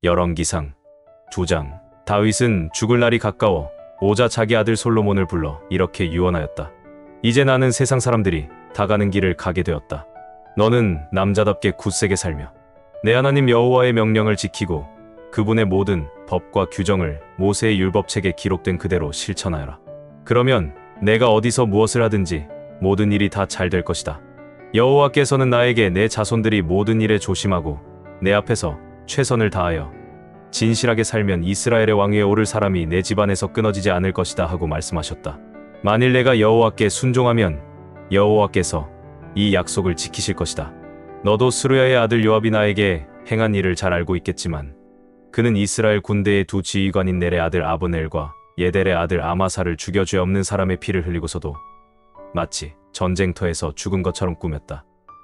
열왕기상 2장. 다윗은 죽을 날이 가까워 오자 자기 아들 솔로몬을 불러 이렇게 유언하였다. 이제 나는 세상 사람들이 다 가는 길을 가게 되었다. 너는 남자답게 굳세게 살며 내 하나님 여호와의 명령을 지키고 그분의 모든 법과 규정을 모세의 율법책에 기록된 그대로 실천하여라. 그러면 내가 어디서 무엇을 하든지 모든 일이 다 잘 될 것이다. 여호와께서는 나에게 내 자손들이 모든 일에 조심하고 내 앞에서 최선을 다하여 진실하게 살면 이스라엘의 왕위에 오를 사람이 내 집안에서 끊어지지 않을 것이다 하고 말씀하셨다. 만일 내가 여호와께 순종하면 여호와께서 이 약속을 지키실 것이다. 너도 스루야의 아들 요압이 나에게 행한 일을 잘 알고 있겠지만 그는 이스라엘 군대의 두 지휘관인 넬의 아들 아브넬과 예델의 아들 아마사를 죽여 죄 없는 사람의 피를 흘리고서도 마치 전쟁터에서 죽은 것처럼 꾸몄다.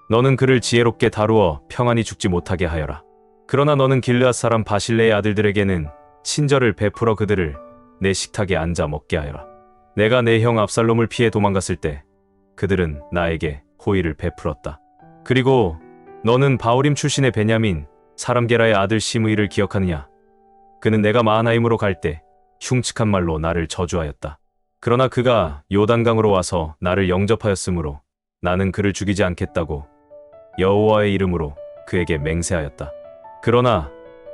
너는 그를 지혜롭게 다루어 평안히 죽지 못하게 하여라. 그러나 너는 길르앗 사람 바실레의 아들들에게는 친절을 베풀어 그들을 내 식탁에 앉아 먹게 하여라. 내가 내 형 압살롬을 피해 도망갔을 때 그들은 나에게 호의를 베풀었다. 그리고 너는 바오림 출신의 베냐민 사람 게라의 아들 시므이를 기억하느냐? 그는 내가 마하나임으로 갈 때 흉측한 말로 나를 저주하였다. 그러나 그가 요단강으로 와서 나를 영접하였으므로 나는 그를 죽이지 않겠다고 여호와의 이름으로 그에게 맹세하였다. 그러나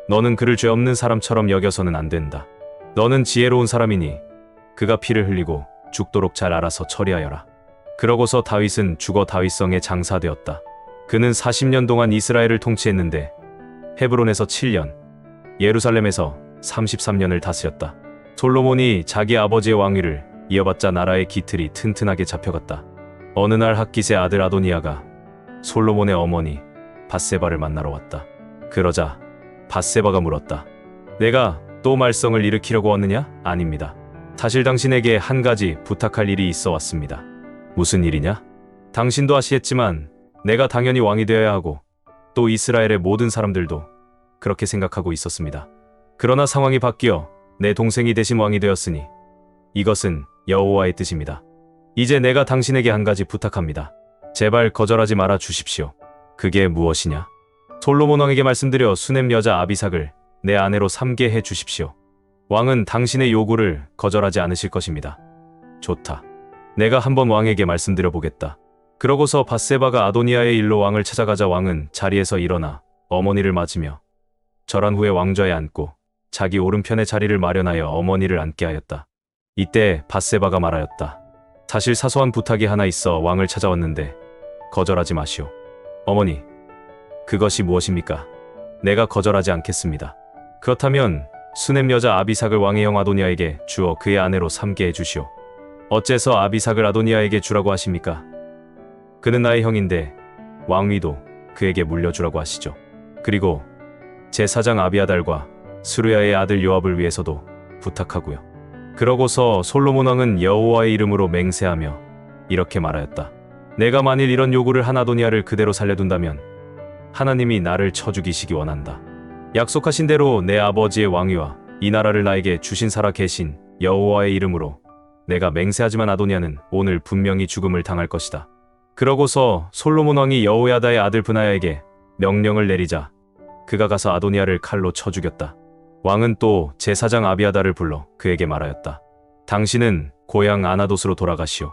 너는 그를 죄 없는 사람처럼 여겨서는 안 된다. 너는 지혜로운 사람이니 그가 피를 흘리고 죽도록 잘 알아서 처리하여라. 그러고서 다윗은 죽어 다윗성에 장사되었다. 그는 40년 동안 이스라엘을 통치했는데 헤브론에서 7년, 예루살렘에서 33년을 다스렸다. 솔로몬이 자기 아버지의 왕위를 이어받자 나라의 기틀이 튼튼하게 잡혀갔다. 어느 날 핫깃의 아들 아도니아가 솔로몬의 어머니 밧세바를 만나러 왔다. 그러자 밧세바가 물었다. 내가 또 말썽을 일으키려고 왔느냐? 아닙니다. 사실 당신에게 한 가지 부탁할 일이 있어 왔습니다. 무슨 일이냐? 당신도 아시겠지만 내가 당연히 왕이 되어야 하고 또 이스라엘의 모든 사람들도 그렇게 생각하고 있었습니다. 그러나 상황이 바뀌어 내 동생이 대신 왕이 되었으니 이것은 여호와의 뜻입니다. 이제 내가 당신에게 한 가지 부탁합니다. 제발 거절하지 말아 주십시오. 그게 무엇이냐? 솔로몬 왕에게 말씀드려 수넴 여자 아비삭을 내 아내로 삼게 해 주십시오. 왕은 당신의 요구를 거절하지 않으실 것입니다. 좋다. 내가 한번 왕에게 말씀드려 보겠다. 그러고서 밧세바가 아도니아의 일로 왕을 찾아가자 왕은 자리에서 일어나 어머니를 맞으며 절한 후에 왕좌에 앉고 자기 오른편에 자리를 마련하여 어머니를 앉게 하였다. 이때 밧세바가 말하였다. 사실 사소한 부탁이 하나 있어 왕을 찾아왔는데 거절하지 마시오. 어머니, 그것이 무엇입니까? 내가 거절하지 않겠습니다. 그렇다면 수넴 여자 아비삭을 왕의 형 아도니아에게 주어 그의 아내로 삼게 해주시오. 어째서 아비삭을 아도니아에게 주라고 하십니까? 그는 나의 형인데 왕위도 그에게 물려주라고 하시죠. 그리고 제사장 아비아달과 스루야의 아들 요압을 위해서도 부탁하고요. 그러고서 솔로몬 왕은 여호와의 이름으로 맹세하며 이렇게 말하였다. 내가 만일 이런 요구를 한 아도니아를 그대로 살려둔다면 하나님이 나를 쳐 죽이시기 원한다. 약속하신 대로 내 아버지의 왕위와 이 나라를 나에게 주신 살아 계신 여호와의 이름으로 내가 맹세하지만 아도니아는 오늘 분명히 죽음을 당할 것이다. 그러고서 솔로몬 왕이 여호야다의 아들 브나야에게 명령을 내리자 그가 가서 아도니아를 칼로 쳐 죽였다. 왕은 또 제사장 아비아달을 불러 그에게 말하였다. 당신은 고향 아나돗으로 돌아가시오.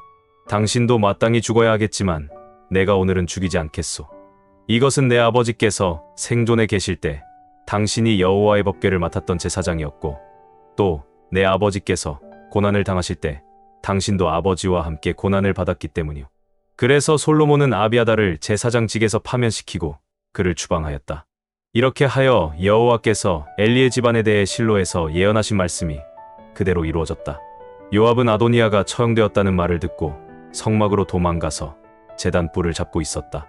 당신도 마땅히 죽어야 하겠지만 내가 오늘은 죽이지 않겠소. 이것은 내 아버지께서 생존에 계실 때 당신이 여호와의 법궤를 맡았던 제사장이었고 또 내 아버지께서 고난을 당하실 때 당신도 아버지와 함께 고난을 받았기 때문이오. 그래서 솔로몬은 아비아달을 제사장직에서 파면시키고 그를 추방하였다. 이렇게 하여 여호와께서 엘리의 집안에 대해 실로에서 예언하신 말씀이 그대로 이루어졌다. 요압은 아도니아가 처형되었다는 말을 듣고 성막으로 도망가서 제단 뿔을 잡고 있었다.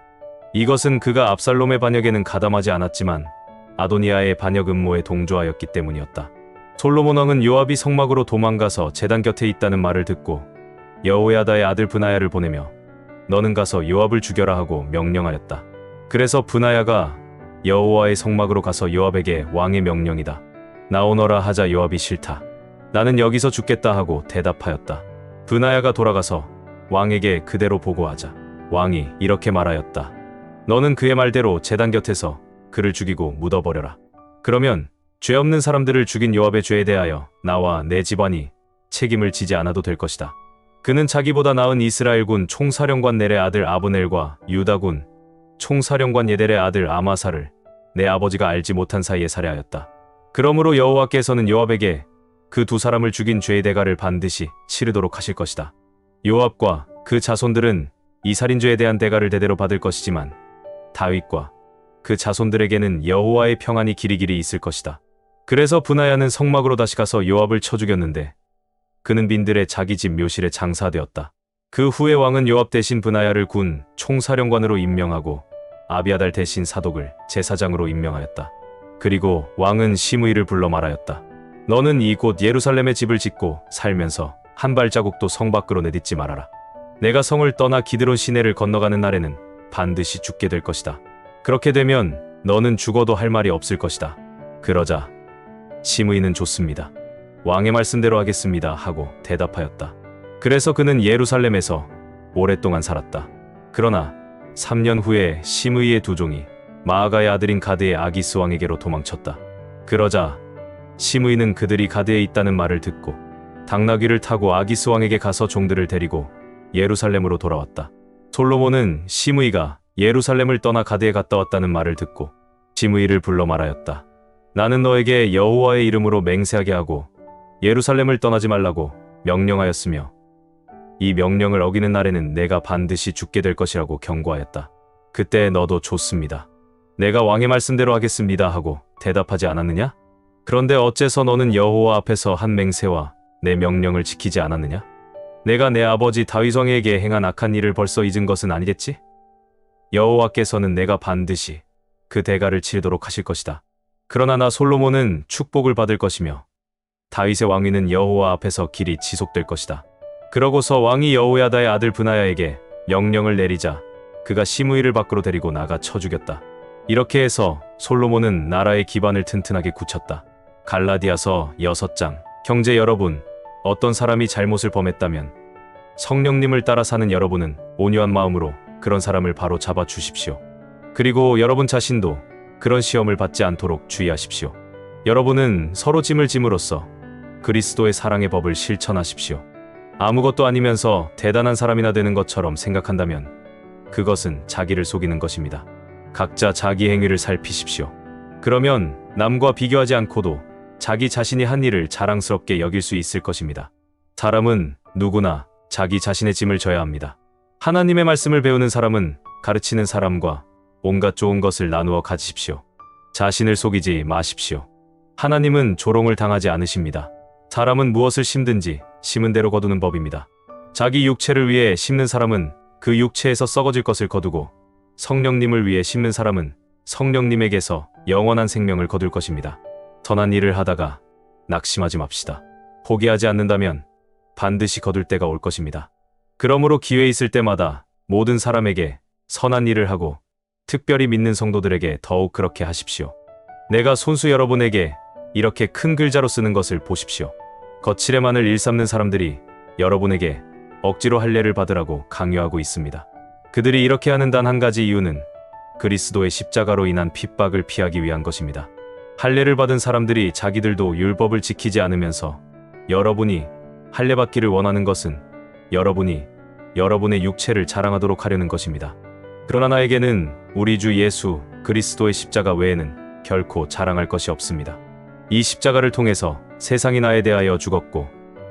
이것은 그가 압살롬의 반역에는 가담하지 않았지만 아도니아의 반역 음모에 동조하였기 때문이었다. 솔로몬 왕은 요압이 성막으로 도망가서 제단 곁에 있다는 말을 듣고 여호야다의 아들 브나야를 보내며 너는 가서 요압을 죽여라 하고 명령하였다. 그래서 브나야가 여호와의 성막으로 가서 요압에게 왕의 명령이다. 나오너라 하자 요압이 싫다. 나는 여기서 죽겠다 하고 대답하였다. 브나야가 돌아가서 왕에게 그대로 보고하자 왕이 이렇게 말하였다. 너는 그의 말대로 제단 곁에서 그를 죽이고 묻어버려라. 그러면 죄 없는 사람들을 죽인 요압의 죄에 대하여 나와 내 집안이 책임을 지지 않아도 될 것이다. 그는 자기보다 나은 이스라엘군 총사령관 넬의 아들 아브넬과 유다군 총사령관 예델의 아들 아마사를 내 아버지가 알지 못한 사이에 살해하였다. 그러므로 여호와께서는 요압에게 그 두 사람을 죽인 죄의 대가를 반드시 치르도록 하실 것이다. 요압과 그 자손들은 이 살인죄에 대한 대가를 대대로 받을 것이지만 다윗과 그 자손들에게는 여호와의 평안이 길이길이 있을 것이다. 그래서 브나야는 성막으로 다시 가서 요압을 쳐 죽였는데 그는 빈들의 자기 집 묘실에 장사되었다. 그 후에 왕은 요압 대신 브나야를 군 총사령관으로 임명하고 아비아달 대신 사독을 제사장으로 임명하였다. 그리고 왕은 시므이를 불러 말하였다. 너는 이곳 예루살렘에 집을 짓고 살면서 한 발자국도 성 밖으로 내딛지 말아라. 내가 성을 떠나 기드론 시내를 건너가는 날에는 반드시 죽게 될 것이다. 그렇게 되면 너는 죽어도 할 말이 없을 것이다. 그러자 시므이는 좋습니다. 왕의 말씀대로 하겠습니다 하고 대답하였다. 그래서 그는 예루살렘에서 오랫동안 살았다. 그러나 3년 후에 시므이의 두 종이 마아가의 아들인 가드의 아기스 왕에게로 도망쳤다. 그러자 시므이는 그들이 가드에 있다는 말을 듣고 당나귀를 타고 아기스 왕에게 가서 종들을 데리고 예루살렘으로 돌아왔다. 솔로몬은 시므이가 예루살렘을 떠나 가드에 갔다 왔다는 말을 듣고 시므이를 불러 말하였다. 나는 너에게 여호와의 이름으로 맹세하게 하고 예루살렘을 떠나지 말라고 명령하였으며 이 명령을 어기는 날에는 내가 반드시 죽게 될 것이라고 경고하였다. 그때 너도 좋습니다. 내가 왕의 말씀대로 하겠습니다 하고 대답하지 않았느냐? 그런데 어째서 너는 여호와 앞에서 한 맹세와 내 명령을 지키지 않았느냐? 내가 내 아버지 다윗 왕에게 행한 악한 일을 벌써 잊은 것은 아니겠지? 여호와께서는 내가 반드시 그 대가를 치르도록 하실 것이다. 그러나 나 솔로몬은 축복을 받을 것이며 다윗의 왕위는 여호와 앞에서 길이 지속될 것이다. 그러고서 왕이 여호야다의 아들 브나야에게 명령을 내리자 그가 시므이를 밖으로 데리고 나가 쳐 죽였다. 이렇게 해서 솔로몬은 나라의 기반을 튼튼하게 굳혔다. 갈라디아서 6장. 형제 여러분, 어떤 사람이 잘못을 범했다면 성령님을 따라 사는 여러분은 온유한 마음으로 그런 사람을 바로 잡아 주십시오. 그리고 여러분 자신도 그런 시험을 받지 않도록 주의하십시오. 여러분은 서로 짐을 짐으로써 그리스도의 사랑의 법을 실천하십시오. 아무것도 아니면서 대단한 사람이나 되는 것처럼 생각한다면 그것은 자기를 속이는 것입니다. 각자 자기 행위를 살피십시오. 그러면 남과 비교하지 않고도 자기 자신이 한 일을 자랑스럽게 여길 수 있을 것입니다. 사람은 누구나 자기 자신의 짐을 져야 합니다. 하나님의 말씀을 배우는 사람은 가르치는 사람과 온갖 좋은 것을 나누어 가지십시오. 자신을 속이지 마십시오. 하나님은 조롱을 당하지 않으십니다. 사람은 무엇을 심든지 심은 대로 거두는 법입니다. 자기 육체를 위해 심는 사람은 그 육체에서 썩어질 것을 거두고 성령님을 위해 심는 사람은 성령님에게서 영원한 생명을 거둘 것입니다. 선한 일을 하다가 낙심하지 맙시다. 포기하지 않는다면 반드시 거둘 때가 올 것입니다. 그러므로 기회 있을 때마다 모든 사람에게 선한 일을 하고 특별히 믿는 성도들에게 더욱 그렇게 하십시오. 내가 손수 여러분에게 이렇게 큰 글자로 쓰는 것을 보십시오. 거칠에만을 일삼는 사람들이 여러분에게 억지로 할례를 받으라고 강요하고 있습니다. 그들이 이렇게 하는 단 한 가지 이유는 그리스도의 십자가로 인한 핍박을 피하기 위한 것입니다. 할례를 받은 사람들이 자기들도 율법을 지키지 않으면서 여러분이 할례 받기를 원하는 것은 여러분이 여러분의 육체를 자랑하도록 하려는 것입니다. 그러나 나에게는 우리 주 예수 그리스도의 십자가 외에는 결코 자랑할 것이 없습니다. 이 십자가를 통해서 세상이 나에 대하여 죽었고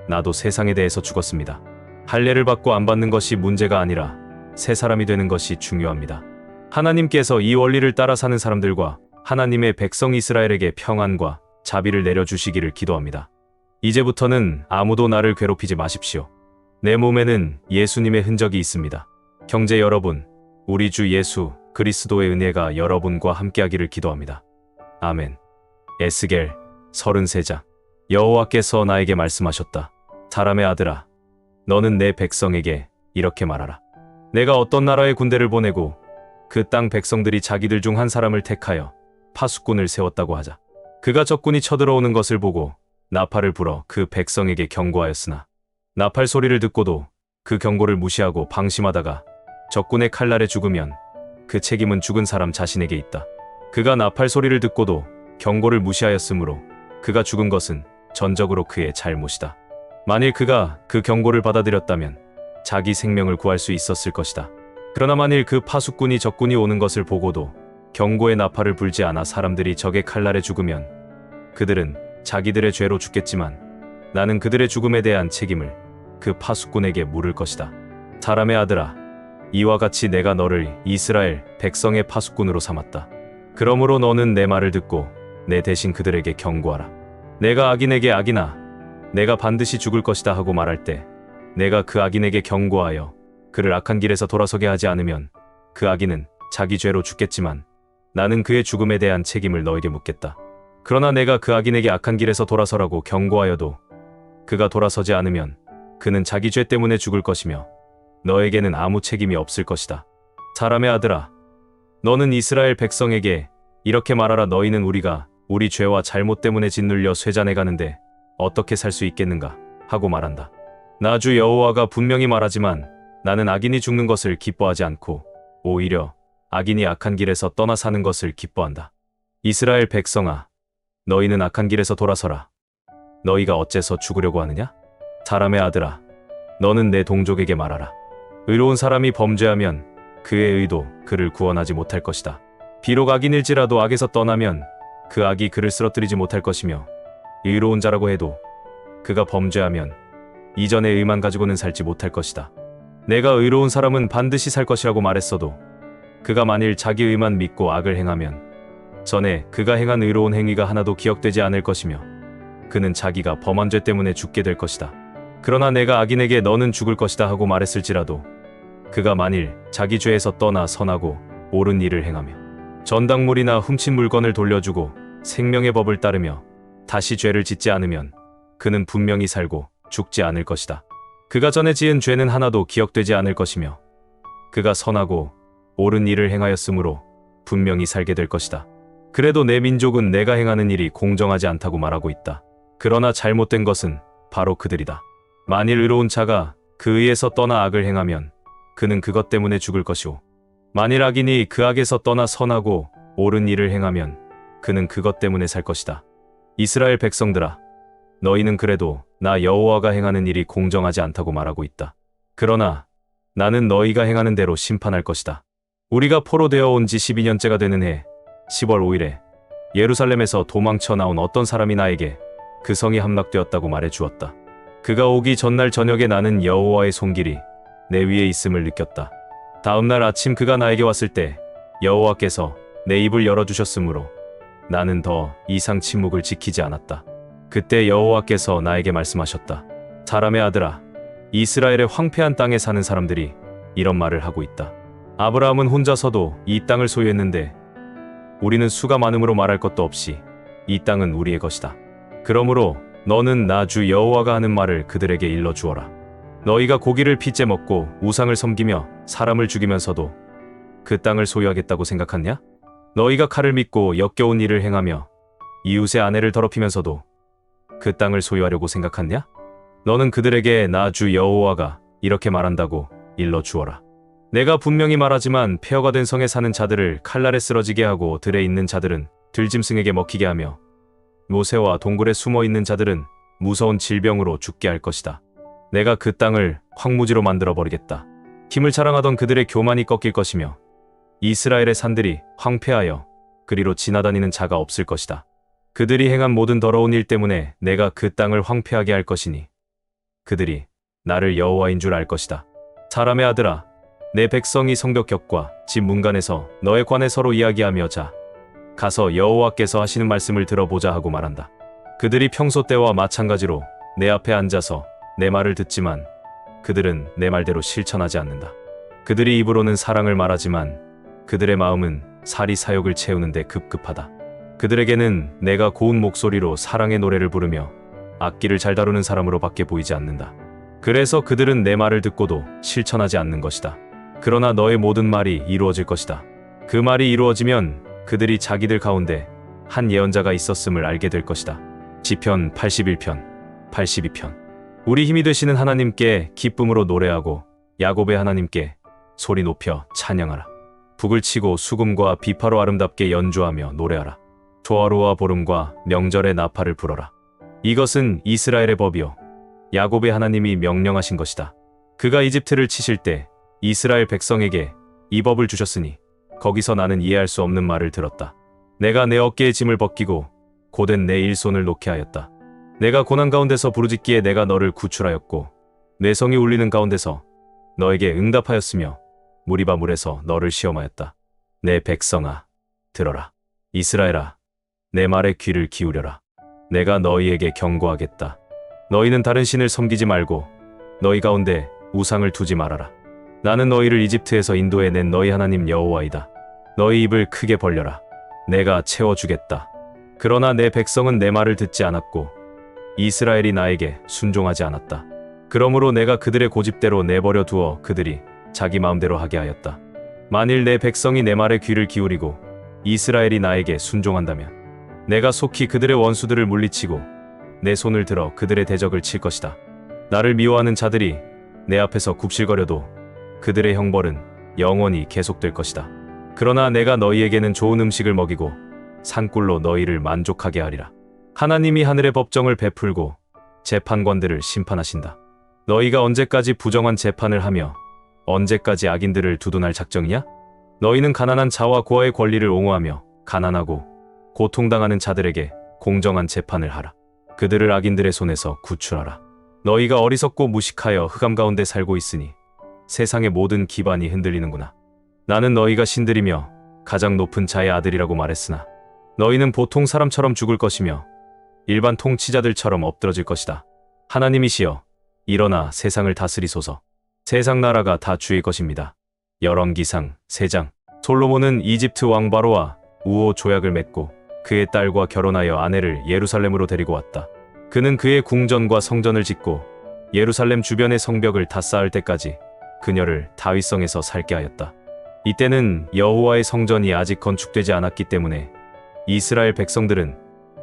나도 세상에 대해서 죽었습니다. 할례를 받고 안 받는 것이 문제가 아니라 새 사람이 되는 것이 중요합니다. 하나님께서 이 원리를 따라 사는 사람들과 하나님의 백성 이스라엘에게 평안과 자비를 내려주시기를 기도합니다. 이제부터는 아무도 나를 괴롭히지 마십시오. 내 몸에는 예수님의 흔적이 있습니다. 형제 여러분, 우리 주 예수 그리스도의 은혜가 여러분과 함께하기를 기도합니다. 아멘. 에스겔 33장. 여호와께서 나에게 말씀하셨다. 사람의 아들아, 너는 내 백성에게 이렇게 말하라. 내가 어떤 나라의 군대를 보내고 그 땅 백성들이 자기들 중 한 사람을 택하여 파수꾼을 세웠다고 하자. 그가 적군이 쳐들어오는 것을 보고 나팔을 불어 그 백성에게 경고하였으나 나팔 소리를 듣고도 그 경고를 무시하고 방심하다가 적군의 칼날에 죽으면 그 책임은 죽은 사람 자신에게 있다. 그가 나팔 소리를 듣고도 경고를 무시하였으므로 그가 죽은 것은 전적으로 그의 잘못이다. 만일 그가 그 경고를 받아들였다면 자기 생명을 구할 수 있었을 것이다. 그러나 만일 그 파수꾼이 적군이 오는 것을 보고도 경고의 나팔을 불지 않아 사람들이 적의 칼날에 죽으면 그들은 자기들의 죄로 죽겠지만 나는 그들의 죽음에 대한 책임을 그 파수꾼에게 물을 것이다. 사람의 아들아, 이와 같이 내가 너를 이스라엘 백성의 파수꾼으로 삼았다. 그러므로 너는 내 말을 듣고 내 대신 그들에게 경고하라. 내가 악인에게 악이나 내가 반드시 죽을 것이다 하고 말할 때 내가 그 악인에게 경고하여 그를 악한 길에서 돌아서게 하지 않으면 그 악인은 자기 죄로 죽겠지만 나는 그의 죽음에 대한 책임을 너에게 묻겠다. 그러나 내가 그 악인에게 악한 길에서 돌아서라고 경고하여도 그가 돌아서지 않으면 그는 자기 죄 때문에 죽을 것이며 너에게는 아무 책임이 없을 것이다. 사람의 아들아, 너는 이스라엘 백성에게 이렇게 말하라. 너희는 우리가 우리 죄와 잘못 때문에 짓눌려 쇠잔해 가는데 어떻게 살 수 있겠는가 하고 말한다. 나 주 여호와가 분명히 말하지만 나는 악인이 죽는 것을 기뻐하지 않고 오히려 악인이 악한 길에서 떠나 사는 것을 기뻐한다. 이스라엘 백성아, 너희는 악한 길에서 돌아서라. 너희가 어째서 죽으려고 하느냐? 사람의 아들아, 너는 내 동족에게 말하라. 의로운 사람이 범죄하면 그의 의도 그를 구원하지 못할 것이다. 비록 악인일지라도 악에서 떠나면 그 악이 그를 쓰러뜨리지 못할 것이며 의로운 자라고 해도 그가 범죄하면 이전의 의만 가지고는 살지 못할 것이다. 내가 의로운 사람은 반드시 살 것이라고 말했어도 그가 만일 자기 의만 믿고 악을 행하면 전에 그가 행한 의로운 행위가 하나도 기억되지 않을 것이며 그는 자기가 범한 죄 때문에 죽게 될 것이다. 그러나 내가 악인에게 너는 죽을 것이다 하고 말했을지라도 그가 만일 자기 죄에서 떠나 선하고 옳은 일을 행하며 전당물이나 훔친 물건을 돌려주고 생명의 법을 따르며 다시 죄를 짓지 않으면 그는 분명히 살고 죽지 않을 것이다. 그가 전에 지은 죄는 하나도 기억되지 않을 것이며 그가 선하고 옳은 일을 행하였으므로 분명히 살게 될 것이다. 그래도 내 민족은 내가 행하는 일이 공정하지 않다고 말하고 있다. 그러나 잘못된 것은 바로 그들이다. 만일 의로운 자가 그 의에서 떠나 악을 행하면 그는 그것 때문에 죽을 것이오. 만일 악인이 그 악에서 떠나 선하고 옳은 일을 행하면 그는 그것 때문에 살 것이다. 이스라엘 백성들아, 너희는 그래도 나 여호와가 행하는 일이 공정하지 않다고 말하고 있다. 그러나 나는 너희가 행하는 대로 심판할 것이다. 우리가 포로되어 온 지 12년째가 되는 해 10월 5일에 예루살렘에서 도망쳐 나온 어떤 사람이 나에게 그 성이 함락되었다고 말해 주었다. 그가 오기 전날 저녁에 나는 여호와의 손길이 내 위에 있음을 느꼈다. 다음 날 아침 그가 나에게 왔을 때 여호와께서 내 입을 열어주셨으므로 나는 더 이상 침묵을 지키지 않았다. 그때 여호와께서 나에게 말씀하셨다. 사람의 아들아, 이스라엘의 황폐한 땅에 사는 사람들이 이런 말을 하고 있다. 아브라함은 혼자서도 이 땅을 소유했는데 우리는 수가 많음으로 말할 것도 없이 이 땅은 우리의 것이다. 그러므로 너는 나 주 여호와가 하는 말을 그들에게 일러 주어라. 너희가 고기를 핏째 먹고 우상을 섬기며 사람을 죽이면서도 그 땅을 소유하겠다고 생각하냐? 너희가 칼을 믿고 역겨운 일을 행하며 이웃의 아내를 더럽히면서도 그 땅을 소유하려고 생각하냐? 너는 그들에게 나 주 여호와가 이렇게 말한다고 일러 주어라. 내가 분명히 말하지만 폐허가 된 성에 사는 자들을 칼날에 쓰러지게 하고 들에 있는 자들은 들짐승에게 먹히게 하며 모세와 동굴에 숨어 있는 자들은 무서운 질병으로 죽게 할 것이다. 내가 그 땅을 황무지로 만들어 버리겠다. 힘을 자랑하던 그들의 교만이 꺾일 것이며 이스라엘의 산들이 황폐하여 그리로 지나다니는 자가 없을 것이다. 그들이 행한 모든 더러운 일 때문에 내가 그 땅을 황폐하게 할 것이니 그들이 나를 여호와인 줄 알 것이다. 사람의 아들아, 내 백성이 성벽격과 집 문간에서 너에 관해 서로 이야기하며 자, 가서 여호와께서 하시는 말씀을 들어보자 하고 말한다. 그들이 평소 때와 마찬가지로 내 앞에 앉아서 내 말을 듣지만 그들은 내 말대로 실천하지 않는다. 그들이 입으로는 사랑을 말하지만 그들의 마음은 사리 사욕을 채우는데 급급하다. 그들에게는 내가 고운 목소리로 사랑의 노래를 부르며 악기를 잘 다루는 사람으로 밖에 보이지 않는다. 그래서 그들은 내 말을 듣고도 실천하지 않는 것이다. 그러나 너의 모든 말이 이루어질 것이다. 그 말이 이루어지면 그들이 자기들 가운데 한 예언자가 있었음을 알게 될 것이다. 시편 81편, 82편. 우리 힘이 되시는 하나님께 기쁨으로 노래하고 야곱의 하나님께 소리 높여 찬양하라. 북을 치고 수금과 비파로 아름답게 연주하며 노래하라. 조화로와 보름과 명절의 나팔을 불어라. 이것은 이스라엘의 법이요 야곱의 하나님이 명령하신 것이다. 그가 이집트를 치실 때 이스라엘 백성에게 이 법을 주셨으니 거기서 나는 이해할 수 없는 말을 들었다. 내가 내 어깨에 짐을 벗기고 고된 내 일손을 놓게 하였다. 내가 고난 가운데서 부르짖기에 내가 너를 구출하였고 뇌성이 울리는 가운데서 너에게 응답하였으며 무리바 물에서 너를 시험하였다. 내 백성아 들어라. 이스라엘아 내 말에 귀를 기울여라. 내가 너희에게 경고하겠다. 너희는 다른 신을 섬기지 말고 너희 가운데 우상을 두지 말아라. 나는 너희를 이집트에서 인도해낸 너희 하나님 여호와이다. 너희 입을 크게 벌려라. 내가 채워주겠다. 그러나 내 백성은 내 말을 듣지 않았고 이스라엘이 나에게 순종하지 않았다. 그러므로 내가 그들의 고집대로 내버려 두어 그들이 자기 마음대로 하게 하였다. 만일 내 백성이 내 말에 귀를 기울이고 이스라엘이 나에게 순종한다면 내가 속히 그들의 원수들을 물리치고 내 손을 들어 그들의 대적을 칠 것이다. 나를 미워하는 자들이 내 앞에서 굽실거려도 그들의 형벌은 영원히 계속될 것이다. 그러나 내가 너희에게는 좋은 음식을 먹이고 산꿀로 너희를 만족하게 하리라. 하나님이 하늘의 법정을 베풀고 재판관들을 심판하신다. 너희가 언제까지 부정한 재판을 하며 언제까지 악인들을 두둔할 작정이냐? 너희는 가난한 자와 고아의 권리를 옹호하며 가난하고 고통당하는 자들에게 공정한 재판을 하라. 그들을 악인들의 손에서 구출하라. 너희가 어리석고 무식하여 흑암 가운데 살고 있으니 세상의 모든 기반이 흔들리는구나. 나는 너희가 신들이며 가장 높은 자의 아들이라고 말했으나 너희는 보통 사람처럼 죽을 것이며 일반 통치자들처럼 엎드러질 것이다. 하나님이시여 일어나 세상을 다스리소서. 세상 나라가 다 주의 것입니다. 열왕기상 3장. 솔로몬은 이집트 왕 바로와 우호 조약을 맺고 그의 딸과 결혼하여 아내를 예루살렘으로 데리고 왔다. 그는 그의 궁전과 성전을 짓고 예루살렘 주변의 성벽을 다 쌓을 때까지 그녀를 다윗성에서 살게 하였다. 이때는 여호와의 성전이 아직 건축되지 않았기 때문에 이스라엘 백성들은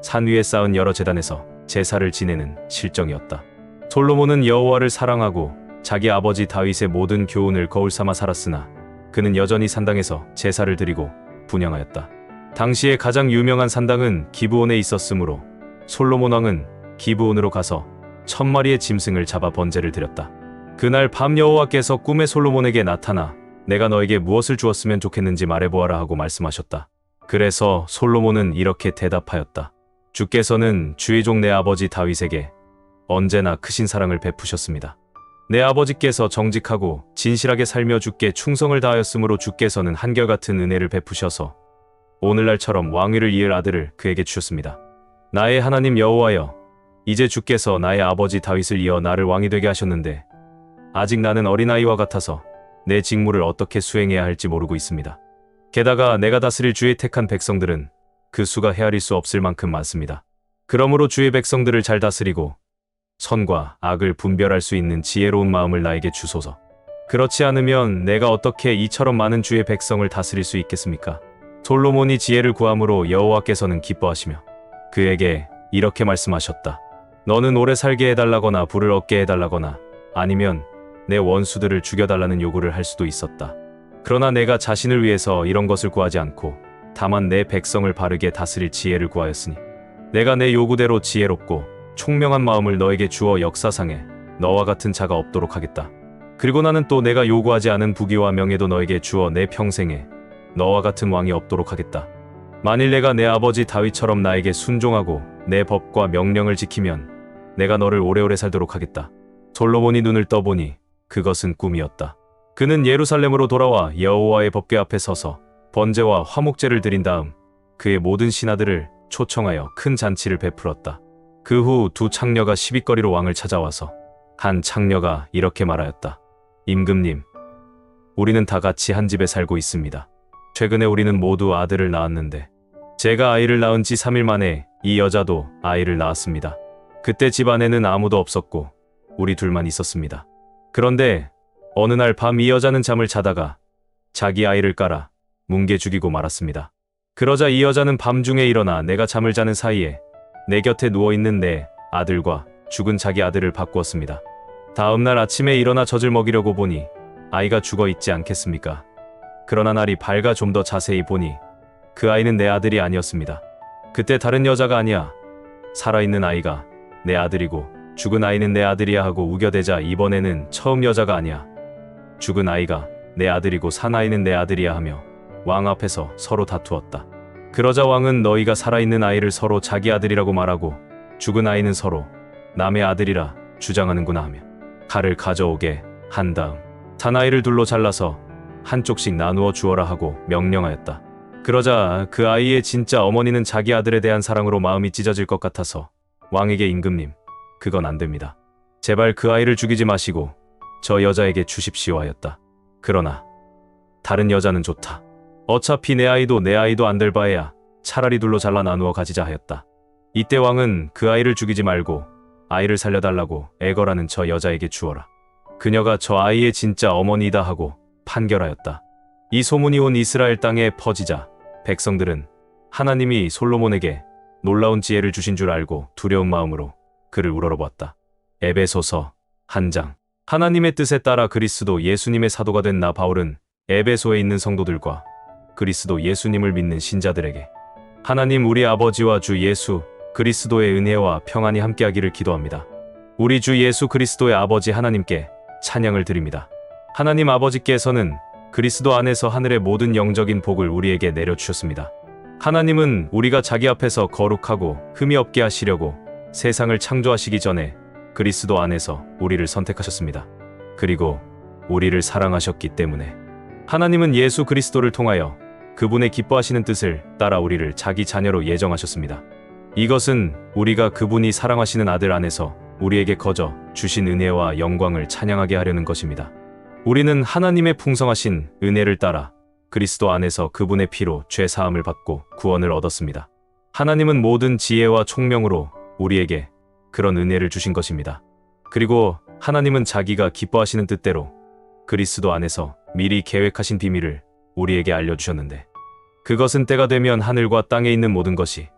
산 위에 쌓은 여러 제단에서 제사를 지내는 실정이었다. 솔로몬은 여호와를 사랑하고 자기 아버지 다윗의 모든 교훈을 거울 삼아 살았으나 그는 여전히 산당에서 제사를 드리고 분향하였다. 당시에 가장 유명한 산당은 기브온에 있었으므로 솔로몬 왕은 기브온으로 가서 1000마리의 짐승을 잡아 번제를 드렸다. 그날 밤 여호와께서 꿈에 솔로몬에게 나타나 내가 너에게 무엇을 주었으면 좋겠는지 말해보아라 하고 말씀하셨다. 그래서 솔로몬은 이렇게 대답하였다. 주께서는 주의 종 내 아버지 다윗에게 언제나 크신 사랑을 베푸셨습니다. 내 아버지께서 정직하고 진실하게 살며 주께 충성을 다하였으므로 주께서는 한결같은 은혜를 베푸셔서 오늘날처럼 왕위를 이을 아들을 그에게 주셨습니다. 나의 하나님 여호와여, 이제 주께서 나의 아버지 다윗을 이어 나를 왕이 되게 하셨는데 아직 나는 어린아이와 같아서 내 직무를 어떻게 수행해야 할지 모르고 있습니다. 게다가 내가 다스릴 주의 택한 백성들은 그 수가 헤아릴 수 없을 만큼 많습니다. 그러므로 주의 백성들을 잘 다스리고 선과 악을 분별할 수 있는 지혜로운 마음을 나에게 주소서. 그렇지 않으면 내가 어떻게 이처럼 많은 주의 백성을 다스릴 수 있겠습니까? 솔로몬이 지혜를 구함으로 여호와께서는 기뻐하시며 그에게 이렇게 말씀하셨다. 너는 오래 살게 해달라거나 부를 얻게 해달라거나 아니면 내 원수들을 죽여달라는 요구를 할 수도 있었다. 그러나 내가 자신을 위해서 이런 것을 구하지 않고 다만 내 백성을 바르게 다스릴 지혜를 구하였으니 내가 내 요구대로 지혜롭고 총명한 마음을 너에게 주어 역사상에 너와 같은 자가 없도록 하겠다. 그리고 나는 또 내가 요구하지 않은 부귀와 명예도 너에게 주어 내 평생에 너와 같은 왕이 없도록 하겠다. 만일 내가 내 아버지 다윗처럼 나에게 순종하고 내 법과 명령을 지키면 내가 너를 오래오래 살도록 하겠다. 솔로몬이 눈을 떠보니 그것은 꿈이었다. 그는 예루살렘으로 돌아와 여호와의 법궤 앞에 서서 번제와 화목제를 드린 다음 그의 모든 신하들을 초청하여 큰 잔치를 베풀었다. 그 후 두 창녀가 시비거리로 왕을 찾아와서 한 창녀가 이렇게 말하였다. 임금님, 우리는 다 같이 한 집에 살고 있습니다. 최근에 우리는 모두 아들을 낳았는데 제가 아이를 낳은 지 3일 만에 이 여자도 아이를 낳았습니다. 그때 집 안에는 아무도 없었고 우리 둘만 있었습니다. 그런데 어느 날 밤 이 여자는 잠을 자다가 자기 아이를 깔아 뭉개 죽이고 말았습니다. 그러자 이 여자는 밤중에 일어나 내가 잠을 자는 사이에 내 곁에 누워있는 내 아들과 죽은 자기 아들을 바꾸었습니다. 다음 날 아침에 일어나 젖을 먹이려고 보니 아이가 죽어 있지 않겠습니까? 그러나 날이 밝아 좀 더 자세히 보니 그 아이는 내 아들이 아니었습니다. 그때 다른 여자가 아니야. 살아있는 아이가 내 아들이고 죽은 아이는 내 아들이야 하고 우겨대자 이번에는 처음 여자가 아니야. 죽은 아이가 내 아들이고 산 아이는 내 아들이야 하며 왕 앞에서 서로 다투었다. 그러자 왕은 너희가 살아있는 아이를 서로 자기 아들이라고 말하고 죽은 아이는 서로 남의 아들이라 주장하는구나 하며 칼을 가져오게 한 다음 사나이를 둘로 잘라서 한쪽씩 나누어 주어라 하고 명령하였다. 그러자 그 아이의 진짜 어머니는 자기 아들에 대한 사랑으로 마음이 찢어질 것 같아서 왕에게 임금님, 그건 안 됩니다. 제발 그 아이를 죽이지 마시고 저 여자에게 주십시오 하였다. 그러나 다른 여자는 좋다. 어차피 내 아이도 안 될 바에야 차라리 둘로 잘라 나누어 가지자 하였다. 이때 왕은 그 아이를 죽이지 말고 아이를 살려달라고 애걸하는 저 여자에게 주어라. 그녀가 저 아이의 진짜 어머니다 하고 판결하였다. 이 소문이 온 이스라엘 땅에 퍼지자 백성들은 하나님이 솔로몬에게 놀라운 지혜를 주신 줄 알고 두려운 마음으로 그를 우러러보았다. 에베소서 1장. 하나님의 뜻에 따라 그리스도 예수님의 사도가 된 나 바울은 에베소에 있는 성도들과 그리스도 예수님을 믿는 신자들에게 하나님 우리 아버지와 주 예수 그리스도의 은혜와 평안이 함께하기를 기도합니다. 우리 주 예수 그리스도의 아버지 하나님께 찬양을 드립니다. 하나님 아버지께서는 그리스도 안에서 하늘의 모든 영적인 복을 우리에게 내려주셨습니다. 하나님은 우리가 자기 앞에서 거룩하고 흠이 없게 하시려고 세상을 창조하시기 전에 그리스도 안에서 우리를 선택하셨습니다. 그리고 우리를 사랑하셨기 때문에 하나님은 예수 그리스도를 통하여 그분의 기뻐하시는 뜻을 따라 우리를 자기 자녀로 예정하셨습니다. 이것은 우리가 그분이 사랑하시는 아들 안에서 우리에게 거저 주신 은혜와 영광을 찬양하게 하려는 것입니다. 우리는 하나님의 풍성하신 은혜를 따라 그리스도 안에서 그분의 피로 죄 사함을 받고 구원을 얻었습니다. 하나님은 모든 지혜와 총명으로 우리에게 그런 은혜를 주신 것입니다. 그리고 하나님은 자기가 기뻐하시는 뜻대로 그리스도 안에서 미리 계획하신 비밀을 우리에게 알려주셨는데 그것은 때가 되면 하늘과 땅에 있는 모든 것이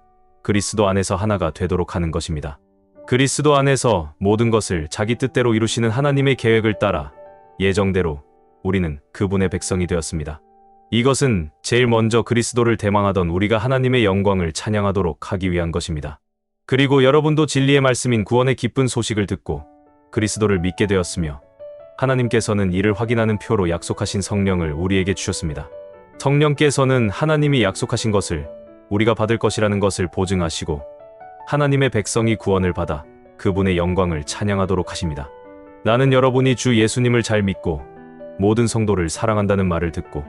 그리스도 안에서 하나가 되도록 하는 것입니다. 그리스도 안에서 모든 것을 자기 뜻대로 이루시는 하나님의 계획을 따라 예정대로 우리는 그분의 백성이 되었습니다. 이것은 제일 먼저 그리스도를 대망하던 우리가 하나님의 영광을 찬양하도록 하기 위한 것입니다. 그리고 여러분도 진리의 말씀인 구원의 기쁜 소식을 듣고 그리스도를 믿게 되었으며 하나님께서는 이를 확인하는 표로 약속하신 성령을 우리에게 주셨습니다. 성령께서는 하나님이 약속하신 것을 우리가 받을 것이라는 것을 보증하시고 하나님의 백성이 구원을 받아 그분의 영광을 찬양하도록 하십니다. 나는 여러분이 주 예수님을 잘 믿고 모든 성도를 사랑한다는 말을 듣고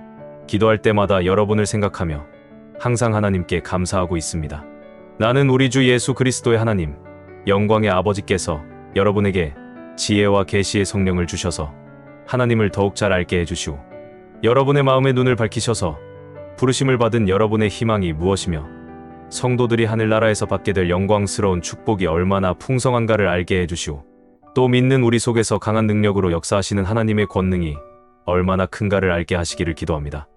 기도할 때마다 여러분을 생각하며 항상 하나님께 감사하고 있습니다. 나는 우리 주 예수 그리스도의 하나님, 영광의 아버지께서 여러분에게 지혜와 계시의 성령을 주셔서 하나님을 더욱 잘 알게 해주시고 여러분의 마음의 눈을 밝히셔서 부르심을 받은 여러분의 희망이 무엇이며 성도들이 하늘나라에서 받게 될 영광스러운 축복이 얼마나 풍성한가를 알게 해주시오. 또 믿는 우리 속에서 강한 능력으로 역사하시는 하나님의 권능이 얼마나 큰가를 알게 하시기를 기도합니다.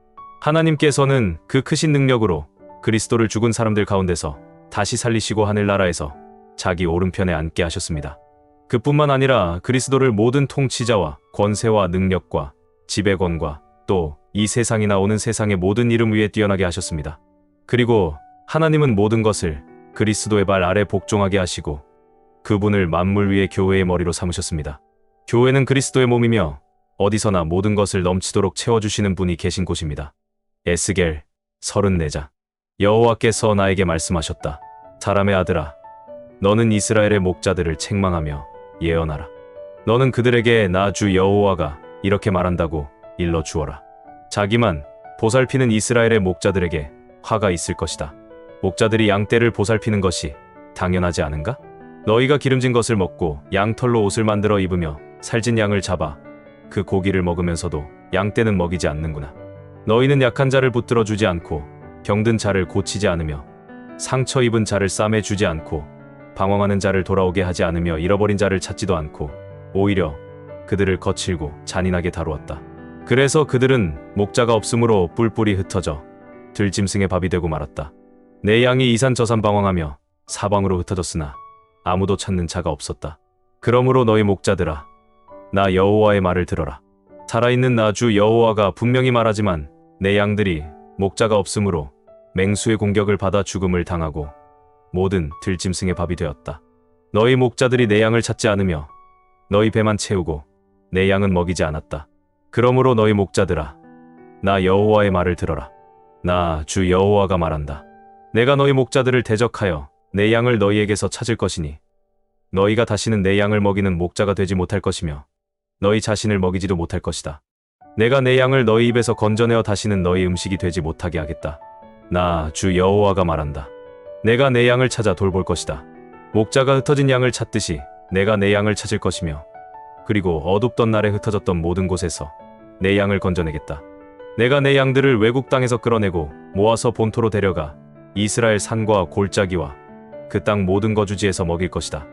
하나님께서는 그 크신 능력으로 그리스도를 죽은 사람들 가운데서 다시 살리시고 하늘나라에서 자기 오른편에 앉게 하셨습니다. 그뿐만 아니라 그리스도를 모든 통치자와 권세와 능력과 지배권과 또 이 세상이 나오는 세상의 모든 이름 위에 뛰어나게 하셨습니다. 그리고 하나님은 모든 것을 그리스도의 발 아래 복종하게 하시고 그분을 만물 위의 교회의 머리로 삼으셨습니다. 교회는 그리스도의 몸이며 어디서나 모든 것을 넘치도록 채워주시는 분이 계신 곳입니다. 에스겔 34장. 여호와께서 나에게 말씀하셨다. 사람의 아들아, 너는 이스라엘의 목자들을 책망하며 예언하라. 너는 그들에게 나 주 여호와가 이렇게 말한다고 일러 주어라. 자기만 보살피는 이스라엘의 목자들에게 화가 있을 것이다. 목자들이 양떼를 보살피는 것이 당연하지 않은가? 너희가 기름진 것을 먹고 양털로 옷을 만들어 입으며 살찐 양을 잡아 그 고기를 먹으면서도 양떼는 먹이지 않는구나. 너희는 약한 자를 붙들어 주지 않고 병든 자를 고치지 않으며 상처 입은 자를 싸매 주지 않고 방황하는 자를 돌아오게 하지 않으며 잃어버린 자를 찾지도 않고 오히려 그들을 거칠고 잔인하게 다루었다. 그래서 그들은 목자가 없으므로 뿔뿔이 흩어져 들짐승의 밥이 되고 말았다. 내 양이 이산 저산 방황하며 사방으로 흩어졌으나 아무도 찾는 자가 없었다. 그러므로 너희 목자들아, 나 여호와의 말을 들어라. 살아있는 나 주 여호와가 분명히 말하지만 내 양들이 목자가 없으므로 맹수의 공격을 받아 죽음을 당하고 모든 들짐승의 밥이 되었다. 너희 목자들이 내 양을 찾지 않으며 너희 배만 채우고 내 양은 먹이지 않았다. 그러므로 너희 목자들아, 나 여호와의 말을 들어라. 나 주 여호와가 말한다. 내가 너희 목자들을 대적하여 내 양을 너희에게서 찾을 것이니 너희가 다시는 내 양을 먹이는 목자가 되지 못할 것이며 너희 자신을 먹이지도 못할 것이다. 내가 내 양을 너희 입에서 건져내어 다시는 너희 음식이 되지 못하게 하겠다. 나 주 여호와가 말한다. 내가 내 양을 찾아 돌볼 것이다. 목자가 흩어진 양을 찾듯이 내가 내 양을 찾을 것이며 그리고 어둡던 날에 흩어졌던 모든 곳에서 내 양을 건져내겠다. 내가 내 양들을 외국 땅에서 끌어내고 모아서 본토로 데려가 이스라엘 산과 골짜기와 그 땅 모든 거주지에서 먹일 것이다.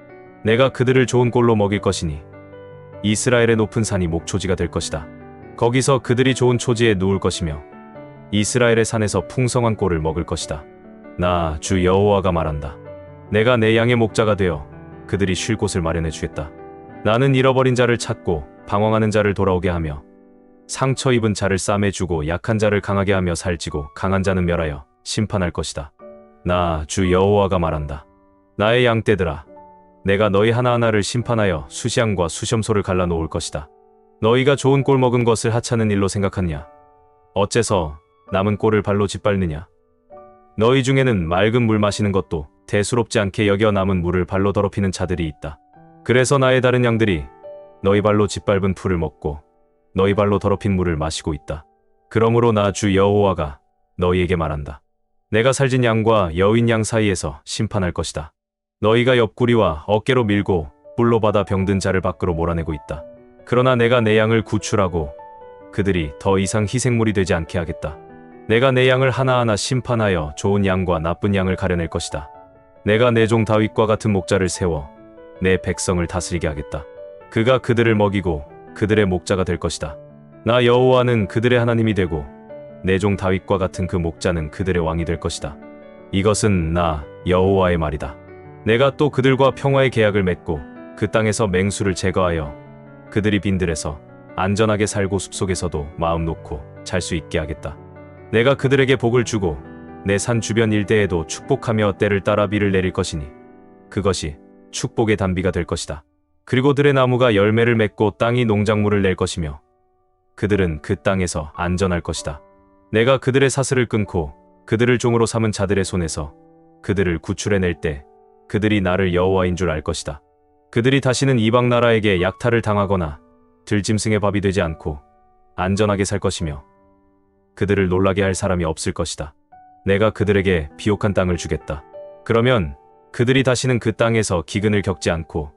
내가 그들을 좋은 꼴로 먹일 것이니 이스라엘의 높은 산이 목초지가 될 것이다. 거기서 그들이 좋은 초지에 누울 것이며 이스라엘의 산에서 풍성한 꼴을 먹을 것이다. 나 주 여호와가 말한다. 내가 내 양의 목자가 되어 그들이 쉴 곳을 마련해 주겠다. 나는 잃어버린 자를 찾고 방황하는 자를 돌아오게 하며 상처 입은 자를 싸매주고 약한 자를 강하게 하며 살찌고 강한 자는 멸하여 심판할 것이다. 나 주 여호와가 말한다. 나의 양떼들아, 내가 너희 하나하나를 심판하여 수시양과 수염소를 갈라놓을 것이다. 너희가 좋은 꼴 먹은 것을 하찮은 일로 생각하느냐? 어째서 남은 꼴을 발로 짓밟느냐? 너희 중에는 맑은 물 마시는 것도 대수롭지 않게 여겨 남은 물을 발로 더럽히는 자들이 있다. 그래서 나의 다른 양들이 너희 발로 짓밟은 풀을 먹고 너희 발로 더럽힌 물을 마시고 있다. 그러므로 나 주 여호와가 너희에게 말한다. 내가 살진 양과 여윈 양 사이에서 심판할 것이다. 너희가 옆구리와 어깨로 밀고 뿔로 받아 병든 자를 밖으로 몰아내고 있다. 그러나 내가 내 양을 구출하고 그들이 더 이상 희생물이 되지 않게 하겠다. 내가 내 양을 하나하나 심판하여 좋은 양과 나쁜 양을 가려낼 것이다. 내가 내 종 다윗과 같은 목자를 세워 내 백성을 다스리게 하겠다. 그가 그들을 먹이고 그들의 목자가 될 것이다. 나 여호와는 그들의 하나님이 되고 내 종 다윗과 같은 그 목자는 그들의 왕이 될 것이다. 이것은 나 여호와의 말이다. 내가 또 그들과 평화의 계약을 맺고 그 땅에서 맹수를 제거하여 그들이 빈들에서 안전하게 살고 숲속에서도 마음 놓고 잘 수 있게 하겠다. 내가 그들에게 복을 주고 내 산 주변 일대에도 축복하며 때를 따라 비를 내릴 것이니 그것이 축복의 단비가 될 것이다. 그리고 들의 나무가 열매를 맺고 땅이 농작물을 낼 것이며 그들은 그 땅에서 안전할 것이다. 내가 그들의 사슬을 끊고 그들을 종으로 삼은 자들의 손에서 그들을 구출해낼 때 그들이 나를 여호와인 줄 알 것이다. 그들이 다시는 이방 나라에게 약탈을 당하거나 들짐승의 밥이 되지 않고 안전하게 살 것이며 그들을 놀라게 할 사람이 없을 것이다. 내가 그들에게 비옥한 땅을 주겠다. 그러면 그들이 다시는 그 땅에서 기근을 겪지 않고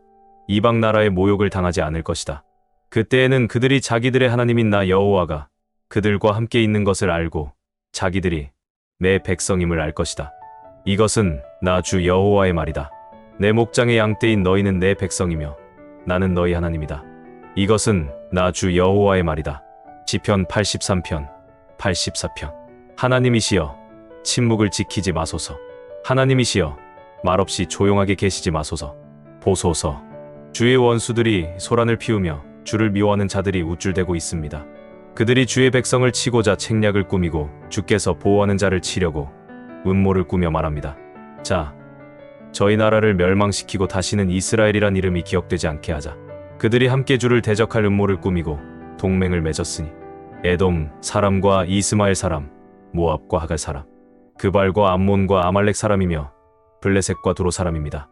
이방 나라의 모욕을 당하지 않을 것이다. 그때에는 그들이 자기들의 하나님인 나 여호와가 그들과 함께 있는 것을 알고 자기들이 내 백성임을 알 것이다. 이것은 나 주 여호와의 말이다. 내 목장의 양떼인 너희는 내 백성이며 나는 너희 하나님이다. 이것은 나 주 여호와의 말이다. 시편 83편 84편. 하나님이시여, 침묵을 지키지 마소서. 하나님이시여, 말없이 조용하게 계시지 마소서. 보소서, 주의 원수들이 소란을 피우며 주를 미워하는 자들이 우쭐대고 있습니다. 그들이 주의 백성을 치고자 책략을 꾸미고 주께서 보호하는 자를 치려고 음모를 꾸며 말합니다. 자, 저희 나라를 멸망시키고 다시는 이스라엘이란 이름이 기억되지 않게 하자. 그들이 함께 주를 대적할 음모를 꾸미고 동맹을 맺었으니 에돔 사람과 이스마엘 사람, 모압과 하갈 사람, 그발과 암몬과 아말렉 사람이며 블레셋과 도로 사람입니다.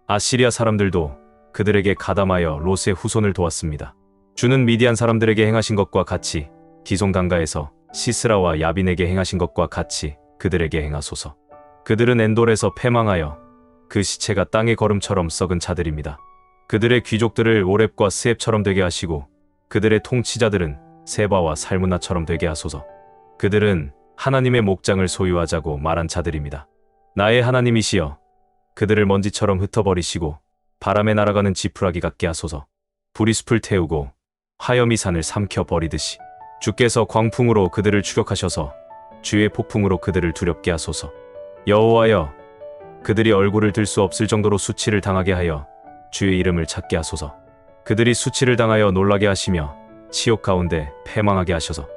아시리아 사람들도 그들에게 가담하여 롯의 후손을 도왔습니다. 주는 미디안 사람들에게 행하신 것과 같이 디손 강가에서 시스라와 야빈에게 행하신 것과 같이 그들에게 행하소서. 그들은 엔돌에서 패망하여 그 시체가 땅의 거름처럼 썩은 자들입니다. 그들의 귀족들을 오렙과 스앱처럼 되게 하시고 그들의 통치자들은 세바와 살무나처럼 되게 하소서. 그들은 하나님의 목장을 소유하자고 말한 자들입니다. 나의 하나님이시여, 그들을 먼지처럼 흩어버리시고 바람에 날아가는 지푸라기 같게 하소서. 불이 숲을 태우고 화염이 산을 삼켜버리듯이 주께서 광풍으로 그들을 추격하셔서 주의 폭풍으로 그들을 두렵게 하소서. 여호와여, 그들이 얼굴을 들 수 없을 정도로 수치를 당하게 하여 주의 이름을 찾게 하소서. 그들이 수치를 당하여 놀라게 하시며 치욕 가운데 패망하게 하셔서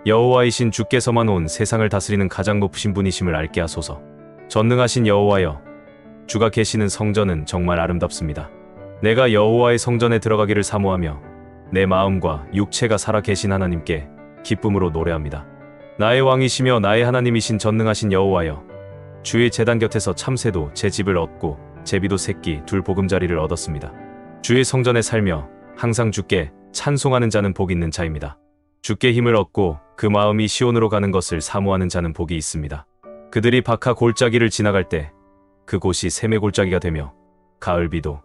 여호와이신 주께서만 온 세상을 다스리는 가장 높으신 분이심을 알게 하소서. 전능하신 여호와여, 주가 계시는 성전은 정말 아름답습니다. 내가 여호와의 성전에 들어가기를 사모하며 내 마음과 육체가 살아 계신 하나님께 기쁨으로 노래합니다. 나의 왕이시며 나의 하나님이신 전능하신 여호와여, 주의 제단 곁에서 참새도 제 집을 얻고 제비도 새끼 둘 보금자리를 얻었습니다. 주의 성전에 살며 항상 주께 찬송하는 자는 복 있는 자입니다. 주께 힘을 얻고 그 마음이 시온으로 가는 것을 사모하는 자는 복이 있습니다. 그들이 박하 골짜기를 지나갈 때 그곳이 샘의 골짜기가 되며 가을비도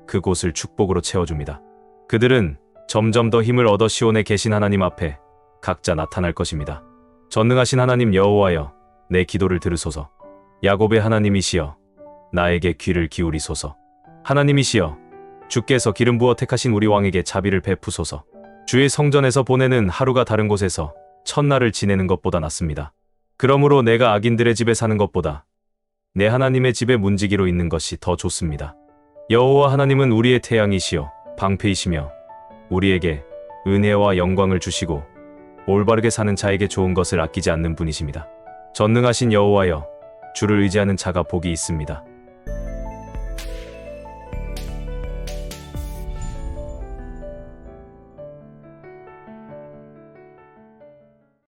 그곳을 축복으로 채워줍니다. 그들은 점점 더 힘을 얻어 시온에 계신 하나님 앞에 각자 나타날 것입니다. 전능하신 하나님 여호와여, 내 기도를 들으소서. 야곱의 하나님이시여, 나에게 귀를 기울이소서. 하나님이시여, 주께서 기름 부어 택하신 우리 왕에게 자비를 베푸소서. 주의 성전에서 보내는 하루가 다른 곳에서 첫날을 지내는 것보다 낫습니다. 그러므로 내가 악인들의 집에 사는 것보다 내 하나님의 집에 문지기로 있는 것이 더 좋습니다. 여호와 하나님은 우리의 태양이시여 방패이시며 우리에게 은혜와 영광을 주시고 올바르게 사는 자에게 좋은 것을 아끼지 않는 분이십니다. 전능하신 여호와여, 주를 의지하는 자가 복이 있습니다.